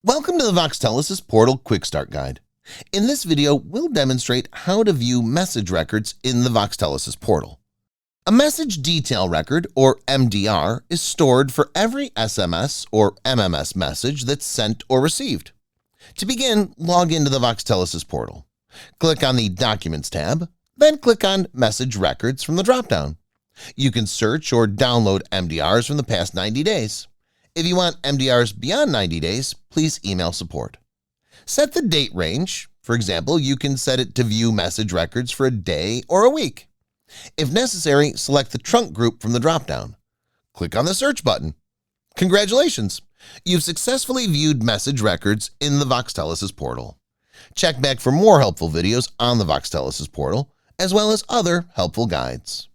Welcome to the Voxtelesys Portal Quick Start Guide. In this video, we'll demonstrate how to view message records in the Voxtelesys portal. A message detail record, or MDR, is stored for every SMS or MMS message that's sent or received. To begin, log into the Voxtelesys portal. Click on the Documents tab, then click on Message Records from the dropdown. You can search or download MDRs from the past 90 days. If you want MDRs beyond 90 days, please email support. Set the date range. For example, you can set it to view message records for a day or a week. If necessary, select the trunk group from the dropdown. Click on the search button. Congratulations! You've successfully viewed message records in the Voxtelesys portal. Check back for more helpful videos on the Voxtelesys portal, as well as other helpful guides.